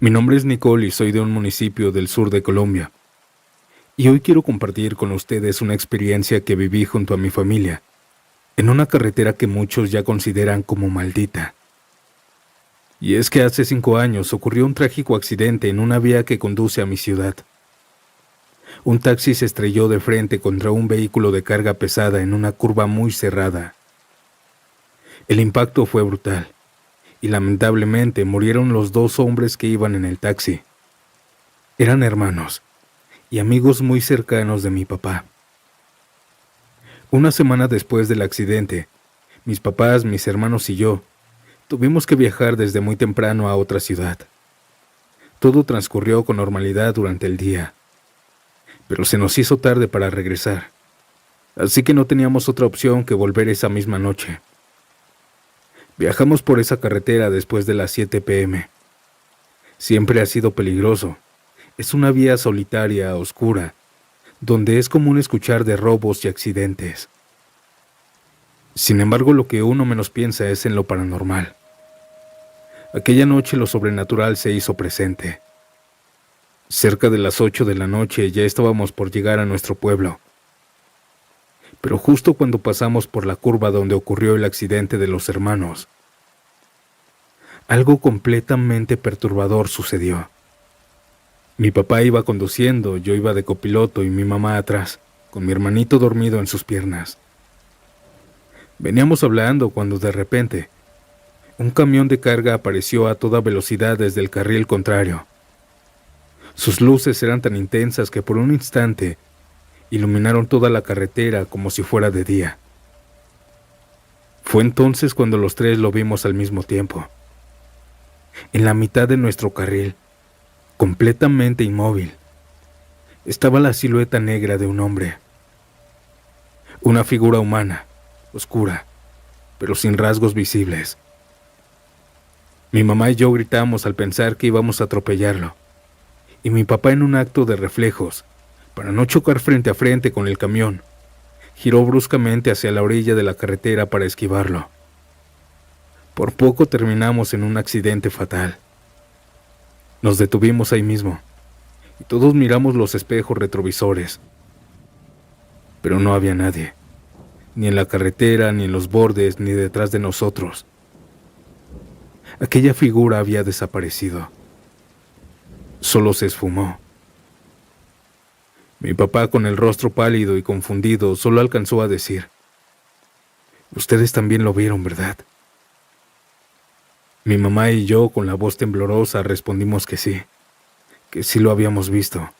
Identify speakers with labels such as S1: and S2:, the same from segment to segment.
S1: Mi nombre es Nicole y soy de un municipio del sur de Colombia. Y hoy quiero compartir con ustedes una experiencia que viví junto a mi familia, en una carretera que muchos ya consideran como maldita. Y es que hace 5 años ocurrió un trágico accidente en una vía que conduce a mi ciudad. Un taxi se estrelló de frente contra un vehículo de carga pesada en una curva muy cerrada. El impacto fue brutal, y lamentablemente murieron los 2 hombres que iban en el taxi. Eran hermanos y amigos muy cercanos de mi papá. Una semana después del accidente, mis papás, mis hermanos y yo tuvimos que viajar desde muy temprano a otra ciudad. Todo transcurrió con normalidad durante el día, pero se nos hizo tarde para regresar, así que no teníamos otra opción que volver esa misma noche. Viajamos por esa carretera después de las 7 p.m. Siempre ha sido peligroso. Es una vía solitaria, oscura, donde es común escuchar de robos y accidentes. Sin embargo, lo que uno menos piensa es en lo paranormal. Aquella noche lo sobrenatural se hizo presente. Cerca de las 8 de la noche ya estábamos por llegar a nuestro pueblo. Pero justo cuando pasamos por la curva donde ocurrió el accidente de los hermanos, algo completamente perturbador sucedió. Mi papá iba conduciendo, yo iba de copiloto y mi mamá atrás, con mi hermanito dormido en sus piernas. Veníamos hablando cuando de repente, un camión de carga apareció a toda velocidad desde el carril contrario. Sus luces eran tan intensas que por un instante iluminaron toda la carretera como si fuera de día. Fue entonces cuando los 3 lo vimos al mismo tiempo. En la mitad de nuestro carril, completamente inmóvil, estaba la silueta negra de un hombre. Una figura humana, oscura, pero sin rasgos visibles. Mi mamá y yo gritamos al pensar que íbamos a atropellarlo, y mi papá, en un acto de reflejos, para no chocar frente a frente con el camión, giró bruscamente hacia la orilla de la carretera para esquivarlo. Por poco terminamos en un accidente fatal. Nos detuvimos ahí mismo, y todos miramos los espejos retrovisores. Pero no había nadie, ni en la carretera, ni en los bordes, ni detrás de nosotros. Aquella figura había desaparecido. Solo se esfumó. Mi papá, con el rostro pálido y confundido, solo alcanzó a decir: «Ustedes también lo vieron, ¿verdad?». Mi mamá y yo, con la voz temblorosa, respondimos que sí lo habíamos visto.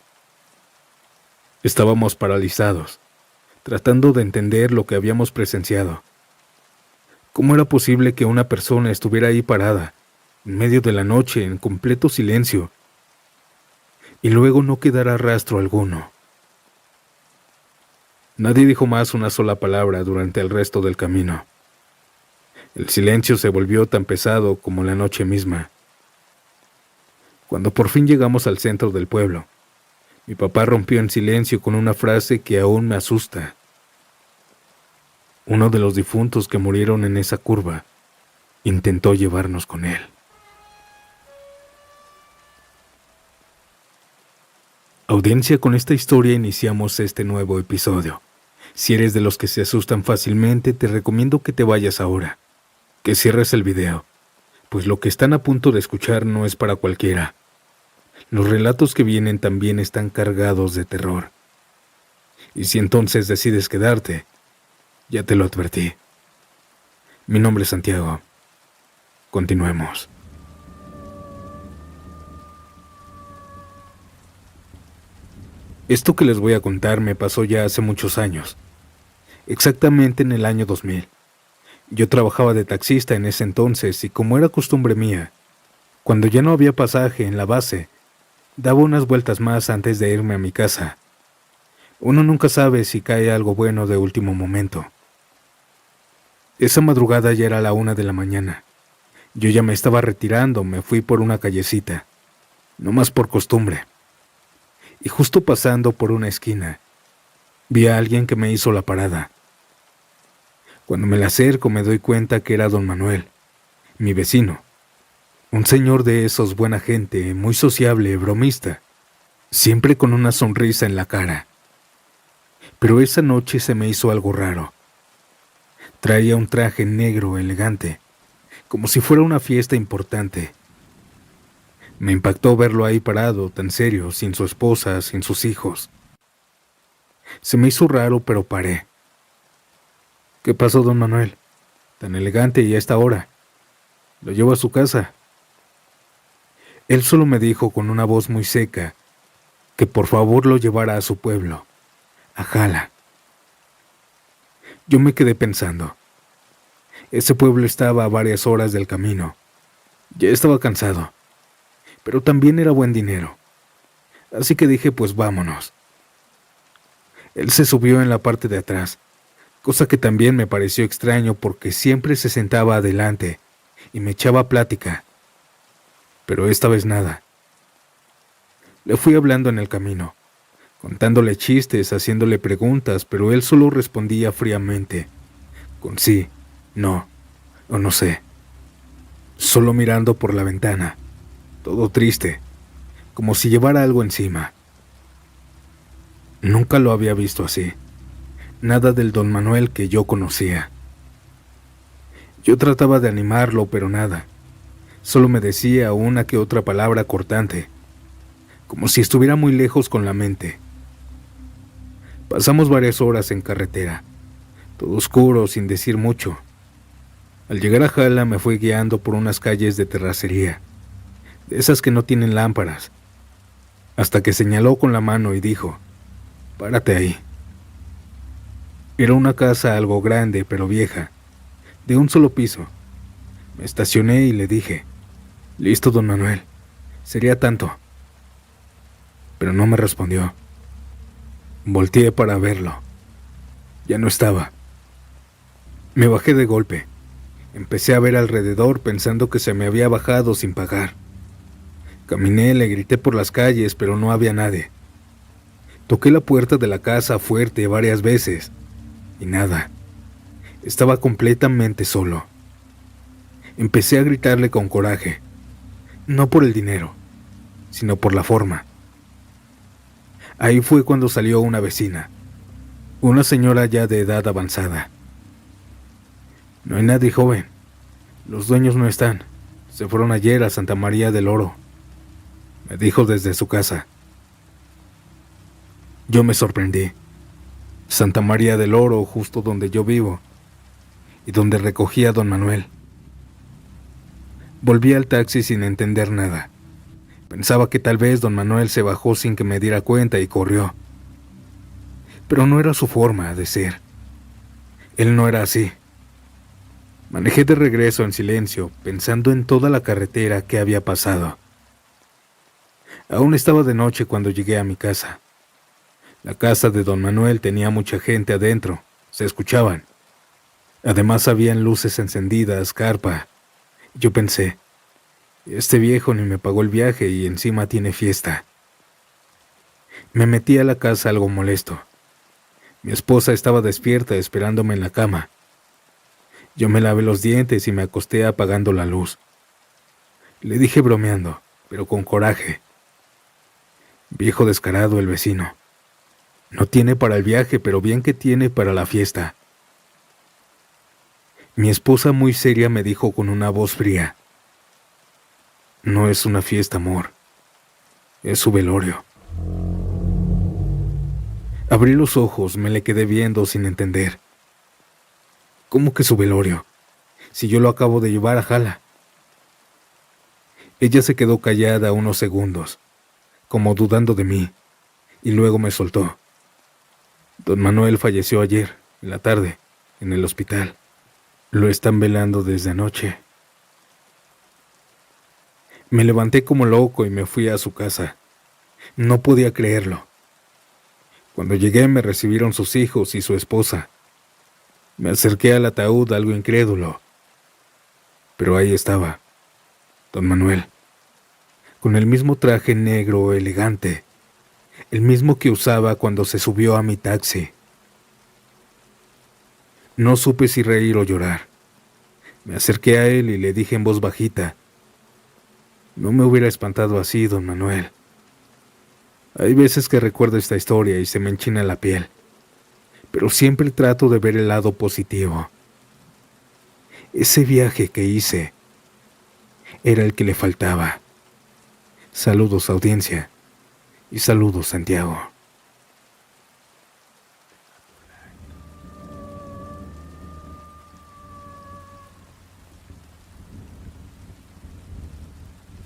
S1: Estábamos paralizados, tratando de entender lo que habíamos presenciado. ¿Cómo era posible que una persona estuviera ahí parada, en medio de la noche, en completo silencio, y luego no quedara rastro alguno? Nadie dijo más una sola palabra durante el resto del camino. El silencio se volvió tan pesado como la noche misma. Cuando por fin llegamos al centro del pueblo, mi papá rompió en silencio con una frase que aún me asusta. Uno de los difuntos que murieron en esa curva intentó llevarnos con él. Audiencia, con esta historia iniciamos este nuevo episodio. Si eres de los que se asustan fácilmente, te recomiendo que te vayas ahora, que cierres el video, pues lo que están a punto de escuchar no es para cualquiera. Los relatos que vienen también están cargados de terror. Y si entonces decides quedarte, ya te lo advertí. Mi nombre es Santiago. Continuemos. Esto que les voy a contar me pasó ya hace muchos años, exactamente en el año 2000. Yo trabajaba de taxista en ese entonces y, como era costumbre mía, cuando ya no había pasaje en la base, daba unas vueltas más antes de irme a mi casa. Uno nunca sabe si cae algo bueno de último momento. Esa madrugada ya era la 1 de la mañana. Yo ya me estaba retirando, me fui por una callecita, no más por costumbre. Y justo pasando por una esquina, vi a alguien que me hizo la parada. Cuando me le acerco me doy cuenta que era don Manuel, mi vecino, Un señor de esos, buena gente, muy sociable, bromista, siempre con una sonrisa en la cara. Pero esa noche se me hizo algo raro. Traía un traje negro elegante, como si fuera una fiesta importante. Me impactó verlo ahí parado, tan serio, sin su esposa, sin sus hijos. Se me hizo raro, pero paré. ¿Qué pasó, don Manuel? Tan elegante y a esta hora. ¿Lo llevo a su casa? Él solo me dijo con una voz muy seca que por favor lo llevara a su pueblo, a Jala. Yo me quedé pensando. Ese pueblo estaba a varias horas del camino. Ya estaba cansado, pero también era buen dinero. Así que dije, pues vámonos. Él se subió en la parte de atrás, cosa que también me pareció extraño porque siempre se sentaba adelante y me echaba plática. Pero esta vez nada. Le fui hablando en el camino, contándole chistes, haciéndole preguntas, pero él solo respondía fríamente, con sí, no o no sé. Solo mirando por la ventana, todo triste, como si llevara algo encima. Nunca lo había visto así. Nada del don Manuel que yo conocía. Yo trataba de animarlo, pero nada. Solo me decía una que otra palabra cortante, como si estuviera muy lejos con la mente. Pasamos varias horas en carretera, todo oscuro, sin decir mucho. Al llegar a Jala me fui guiando por unas calles de terracería, de esas que no tienen lámparas, hasta que señaló con la mano y dijo, «Párate ahí». Era una casa algo grande, pero vieja, de un solo piso. Me estacioné y le dije, «Listo, don Manuel, sería tanto». Pero no me respondió. Volteé para verlo. Ya no estaba. Me bajé de golpe. Empecé a ver alrededor pensando que se me había bajado sin pagar. Caminé, le grité por las calles, pero no había nadie. Toqué la puerta de la casa fuerte varias veces y nada. Estaba completamente solo. Empecé a gritarle con coraje, no por el dinero, sino por la forma. Ahí fue cuando salió una vecina, una señora ya de edad avanzada. «No hay nadie, joven. Los dueños no están. Se fueron ayer a Santa María del Oro», me dijo desde su casa. Yo me sorprendí. Santa María del Oro, justo donde yo vivo, y donde recogí a don Manuel. Volví al taxi sin entender nada. Pensaba que tal vez don Manuel se bajó sin que me diera cuenta y corrió. Pero no era su forma de ser. Él no era así. Manejé de regreso en silencio, pensando en toda la carretera que había pasado. Aún estaba de noche cuando llegué a mi casa. La casa de don Manuel tenía mucha gente adentro, se escuchaban. Además habían luces encendidas, carpa. Yo pensé, este viejo ni me pagó el viaje y encima tiene fiesta. Me metí a la casa algo molesto. Mi esposa estaba despierta esperándome en la cama. Yo me lavé los dientes y me acosté apagando la luz. Le dije bromeando, pero con coraje. Viejo descarado el vecino. No tiene para el viaje, pero bien que tiene para la fiesta. Mi esposa muy seria me dijo con una voz fría, «No es una fiesta, amor. Es su velorio». Abrí los ojos, me le quedé viendo sin entender. ¿Cómo que su velorio? Si yo lo acabo de llevar a Jala. Ella se quedó callada unos segundos, como dudando de mí, y luego me soltó. Don Manuel falleció ayer, en la tarde, en el hospital. Lo están velando desde anoche. Me levanté como loco y me fui a su casa. No podía creerlo. Cuando llegué me recibieron sus hijos y su esposa. Me acerqué al ataúd algo incrédulo. Pero ahí estaba, don Manuel, con el mismo traje negro elegante, el mismo que usaba cuando se subió a mi taxi. No supe si reír o llorar. Me acerqué a él y le dije en voz bajita, No me hubiera espantado así, don Manuel. Hay veces que recuerdo esta historia y se me enchina la piel, pero siempre trato de ver el lado positivo. Ese viaje que hice era el que le faltaba. Saludos, audiencia, y saludos, Santiago.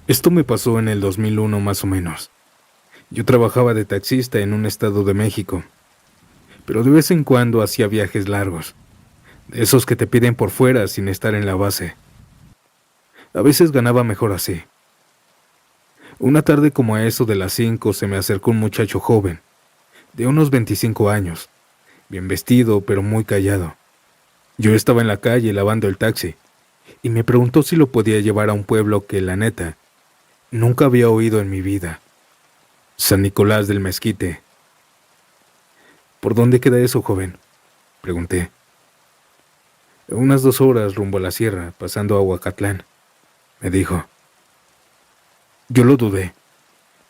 S1: Esto me pasó en el 2001 más o menos. Yo trabajaba de taxista en un estado de México, pero de vez en cuando hacía viajes largos, de esos que te piden por fuera sin estar en la base. A veces ganaba mejor así. Una tarde como a eso de las 5 se me acercó un muchacho joven, de unos 25 años, bien vestido pero muy callado. Yo estaba en la calle lavando el taxi y me preguntó si lo podía llevar a un pueblo que, la neta, nunca había oído en mi vida. San Nicolás del Mezquite. ¿Por dónde queda eso, joven?, pregunté. Unas 2 horas rumbo a la sierra, pasando a Huacatlán, me dijo. Yo lo dudé,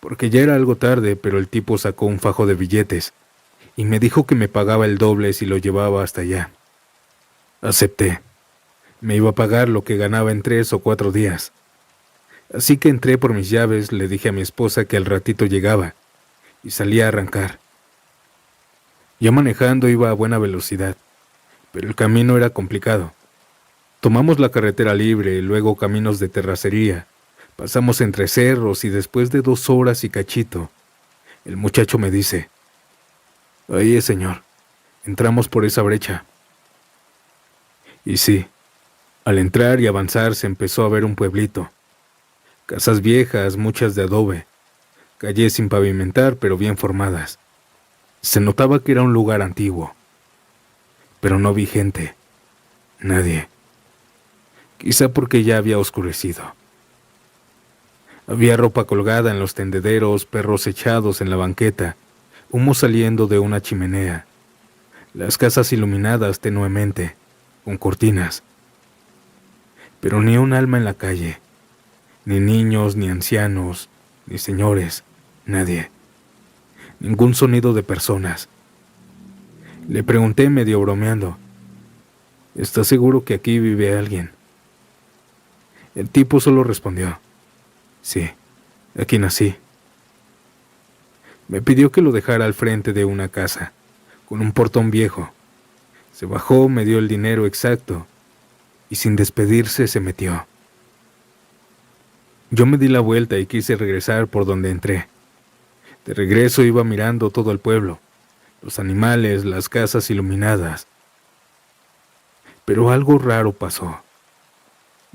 S1: porque ya era algo tarde, pero el tipo sacó un fajo de billetes y me dijo que me pagaba el doble si lo llevaba hasta allá. Acepté. Me iba a pagar lo que ganaba en 3 o 4 días. Así que entré por mis llaves, le dije a mi esposa que al ratito llegaba y salí a arrancar. Ya manejando iba a buena velocidad, pero el camino era complicado. Tomamos la carretera libre, luego caminos de terracería, pasamos entre cerros y después de 2 horas y cachito, el muchacho me dice, «Ahí es, señor, entramos por esa brecha». Y sí, al entrar y avanzar se empezó a ver un pueblito. Casas viejas, muchas de adobe, calles sin pavimentar pero bien formadas. Se notaba que era un lugar antiguo, pero no vi gente, nadie. Quizá porque ya había oscurecido. Había ropa colgada en los tendederos, perros echados en la banqueta, humo saliendo de una chimenea, las casas iluminadas tenuemente, con cortinas. Pero ni un alma en la calle. Ni niños, ni ancianos, ni señores, nadie. Ningún sonido de personas. Le pregunté medio bromeando, ¿estás seguro que aquí vive alguien? El tipo solo respondió, sí, aquí nací. Me pidió que lo dejara al frente de una casa, con un portón viejo. Se bajó, me dio el dinero exacto, y sin despedirse se metió. Yo me di la vuelta y quise regresar por donde entré. De regreso iba mirando todo el pueblo, los animales, las casas iluminadas. Pero algo raro pasó.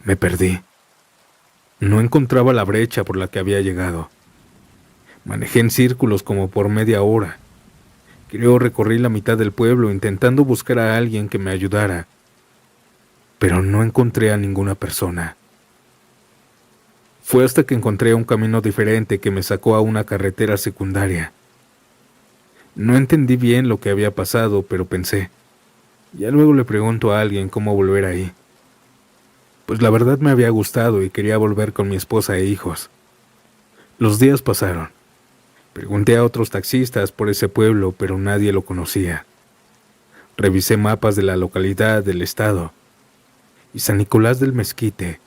S1: Me perdí. No encontraba la brecha por la que había llegado. Manejé en círculos como por media hora. Creo recorrí la mitad del pueblo intentando buscar a alguien que me ayudara, pero no encontré a ninguna persona. Fue hasta que encontré un camino diferente que me sacó a una carretera secundaria. No entendí bien lo que había pasado, pero pensé, ya luego le pregunto a alguien cómo volver ahí. Pues la verdad me había gustado y quería volver con mi esposa e hijos. Los días pasaron. Pregunté a otros taxistas por ese pueblo, pero nadie lo conocía. Revisé mapas de la localidad, del estado, y San Nicolás del Mezquite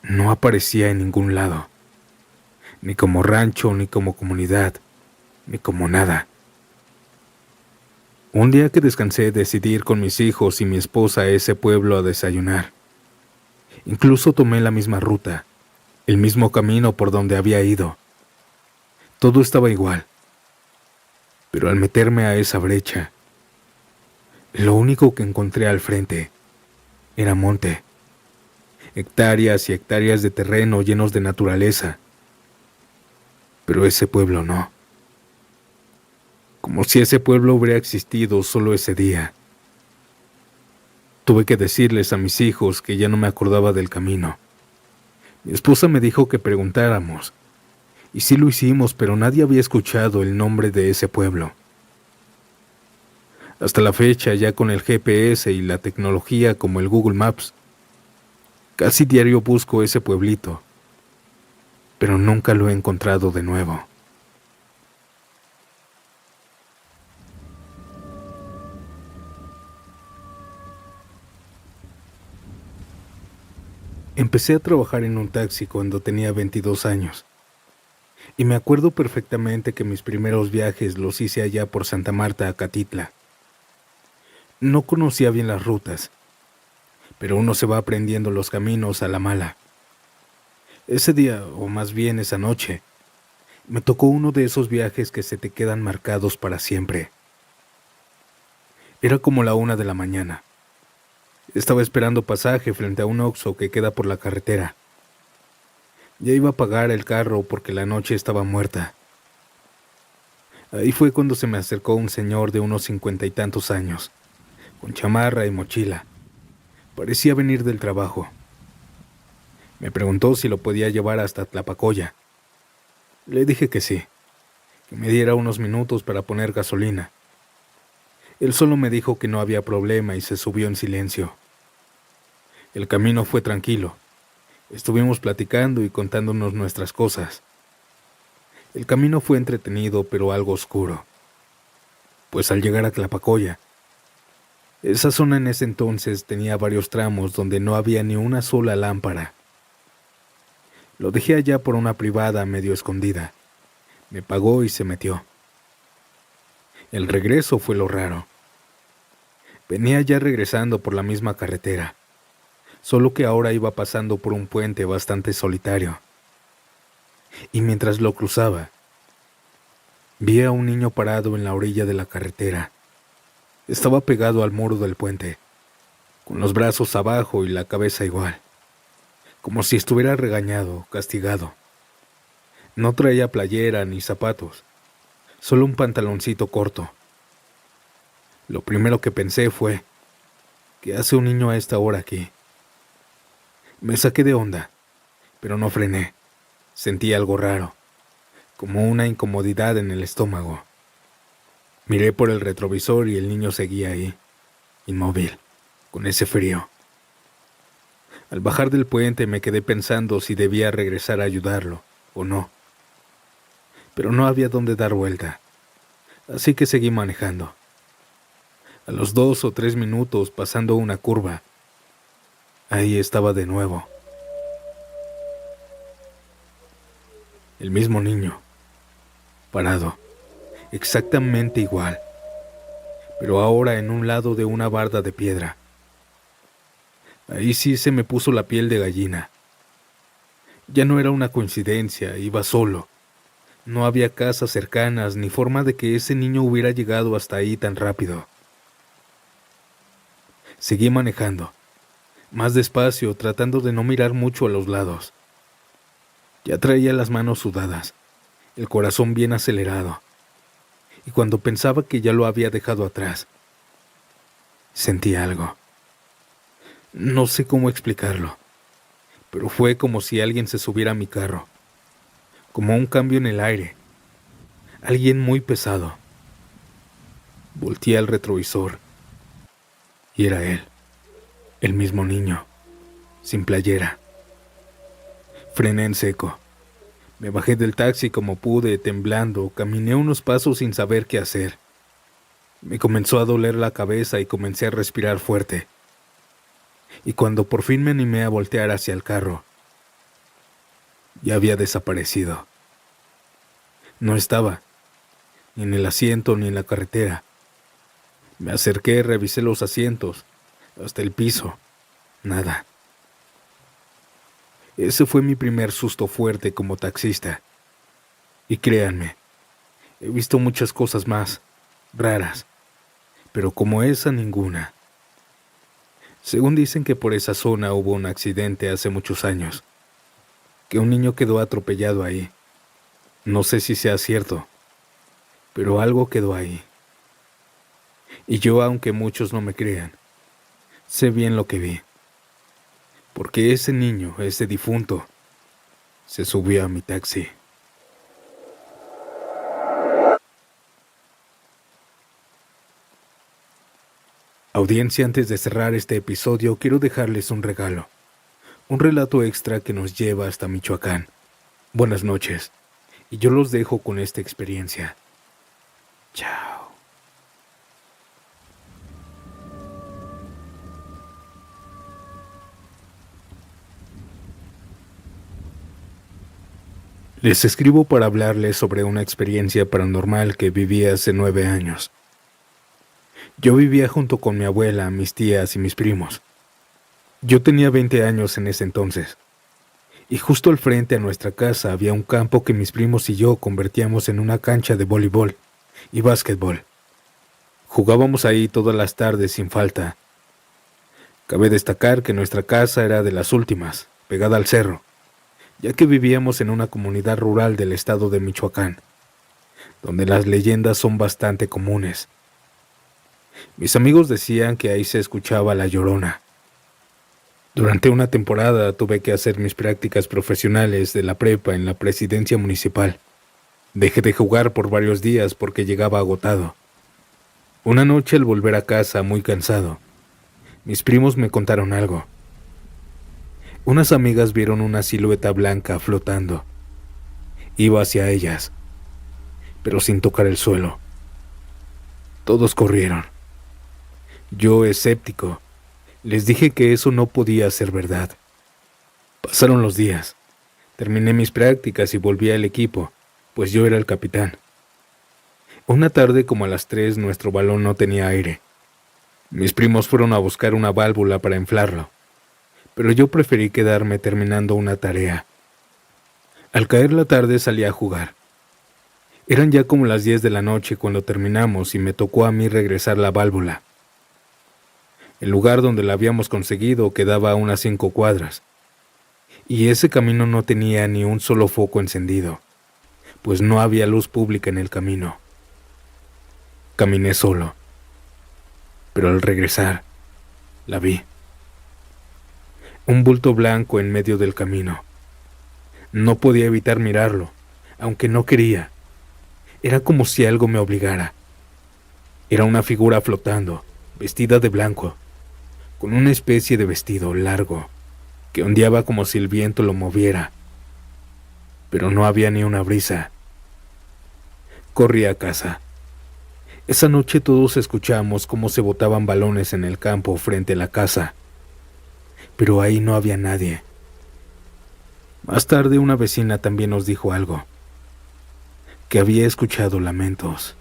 S1: no aparecía en ningún lado, ni como rancho, ni como comunidad, ni como nada. Un día que descansé decidí ir con mis hijos y mi esposa a ese pueblo a desayunar. Incluso tomé la misma ruta, el mismo camino por donde había ido. Todo estaba igual, pero al meterme a esa brecha, lo único que encontré al frente era monte. Hectáreas y hectáreas de terreno llenos de naturaleza. Pero ese pueblo no. Como si ese pueblo hubiera existido solo ese día. Tuve que decirles a mis hijos que ya no me acordaba del camino. Mi esposa me dijo que preguntáramos, y sí lo hicimos, pero nadie había escuchado el nombre de ese pueblo. Hasta la fecha, ya con el GPS y la tecnología como el Google Maps, casi diario busco ese pueblito, pero nunca lo he encontrado de nuevo. Empecé a trabajar en un taxi cuando tenía 22 años, y me acuerdo perfectamente que mis primeros viajes los hice allá por Santa Marta a Catitla. No conocía bien las rutas, pero uno se va aprendiendo los caminos a la mala. Ese día, o más bien esa noche, me tocó uno de esos viajes que se te quedan marcados para siempre. Era como la 1 de la mañana. Estaba esperando pasaje frente a un Oxxo que queda por la carretera. Ya iba a pagar el carro porque la noche estaba muerta. Ahí fue cuando se me acercó un señor de unos 50 y tantos años, con chamarra y mochila. Parecía venir del trabajo. Me preguntó si lo podía llevar hasta Tlapacoya. Le dije que sí, que me diera unos minutos para poner gasolina. Él solo me dijo que no había problema y se subió en silencio. El camino fue tranquilo. Estuvimos platicando y contándonos nuestras cosas. El camino fue entretenido, pero algo oscuro. Pues al llegar a Tlapacoya, esa zona en ese entonces tenía varios tramos donde no había ni una sola lámpara. Lo dejé allá por una privada medio escondida. Me pagó y se metió. El regreso fue lo raro. Venía ya regresando por la misma carretera, solo que ahora iba pasando por un puente bastante solitario. Y mientras lo cruzaba, vi a un niño parado en la orilla de la carretera. Estaba pegado al muro del puente, con los brazos abajo y la cabeza igual, como si estuviera regañado, castigado. No traía playera ni zapatos, solo un pantaloncito corto. Lo primero que pensé fue, ¿qué hace un niño a esta hora aquí? Me saqué de onda, pero no frené. Sentí algo raro, como una incomodidad en el estómago. Miré por el retrovisor y el niño seguía ahí, inmóvil, con ese frío. Al bajar del puente me quedé pensando si debía regresar a ayudarlo o no. Pero no había dónde dar vuelta, así que seguí manejando. A los 2 o 3 minutos, pasando una curva, ahí estaba de nuevo. El mismo niño, parado, exactamente igual, pero ahora en un lado de una barda de piedra. Ahí sí se me puso la piel de gallina. Ya no era una coincidencia, iba solo. No había casas cercanas ni forma de que ese niño hubiera llegado hasta ahí tan rápido. Seguí manejando, más despacio, tratando de no mirar mucho a los lados. Ya traía las manos sudadas, el corazón bien acelerado, y cuando pensaba que ya lo había dejado atrás, sentí algo. No sé cómo explicarlo, pero fue como si alguien se subiera a mi carro, como un cambio en el aire, alguien muy pesado. Volteé al retrovisor, y era él, el mismo niño, sin playera. Frené en seco. Me bajé del taxi como pude, temblando, caminé unos pasos sin saber qué hacer. Me comenzó a doler la cabeza y comencé a respirar fuerte. Y cuando por fin me animé a voltear hacia el carro, ya había desaparecido. No estaba, ni en el asiento ni en la carretera. Me acerqué, revisé los asientos, hasta el piso. Nada. Ese fue mi primer susto fuerte como taxista. Y créanme, he visto muchas cosas más, raras, pero como esa ninguna. Según dicen que por esa zona hubo un accidente hace muchos años, que un niño quedó atropellado ahí. No sé si sea cierto, pero algo quedó ahí. Y yo, aunque muchos no me crean, sé bien lo que vi. Porque ese niño, ese difunto, se subió a mi taxi. Audiencia, antes de cerrar este episodio, quiero dejarles un regalo. Un relato extra que nos lleva hasta Michoacán. Buenas noches, y yo los dejo con esta experiencia. Chao. Les escribo para hablarles sobre una experiencia paranormal que viví hace 9 años. Yo vivía junto con mi abuela, mis tías y mis primos. Yo tenía 20 años en ese entonces, y justo al frente a nuestra casa había un campo que mis primos y yo convertíamos en una cancha de voleibol y básquetbol. Jugábamos ahí todas las tardes sin falta. Cabe destacar que nuestra casa era de las últimas, pegada al cerro, ya que vivíamos en una comunidad rural del estado de Michoacán, donde las leyendas son bastante comunes. Mis amigos decían que ahí se escuchaba la Llorona. Durante una temporada tuve que hacer mis prácticas profesionales de la prepa en la presidencia municipal. Dejé de jugar por varios días porque llegaba agotado. Una noche al volver a casa muy cansado, mis primos me contaron algo. Unas amigas vieron una silueta blanca flotando. Iba hacia ellas, pero sin tocar el suelo. Todos corrieron. Yo, escéptico, les dije que eso no podía ser verdad. Pasaron los días. Terminé mis prácticas y volví al equipo, pues yo era el capitán. Una tarde como a las 3 nuestro balón no tenía aire. Mis primos fueron a buscar una válvula para inflarlo, pero yo preferí quedarme terminando una tarea. Al caer la tarde salí a jugar. Eran ya como las 10 de la noche cuando terminamos y me tocó a mí regresar la válvula. El lugar donde la habíamos conseguido quedaba a unas 5 cuadras, y ese camino no tenía ni un solo foco encendido, pues no había luz pública en el camino. Caminé solo, pero al regresar, la vi. Un bulto blanco en medio del camino. No podía evitar mirarlo, aunque no quería. Era como si algo me obligara. Era una figura flotando, vestida de blanco, con una especie de vestido largo, que ondeaba como si el viento lo moviera. Pero no había ni una brisa. Corrí a casa. Esa noche todos escuchamos cómo se botaban balones en el campo frente a la casa, pero ahí no había nadie. Más tarde una vecina también nos dijo algo, que había escuchado lamentos.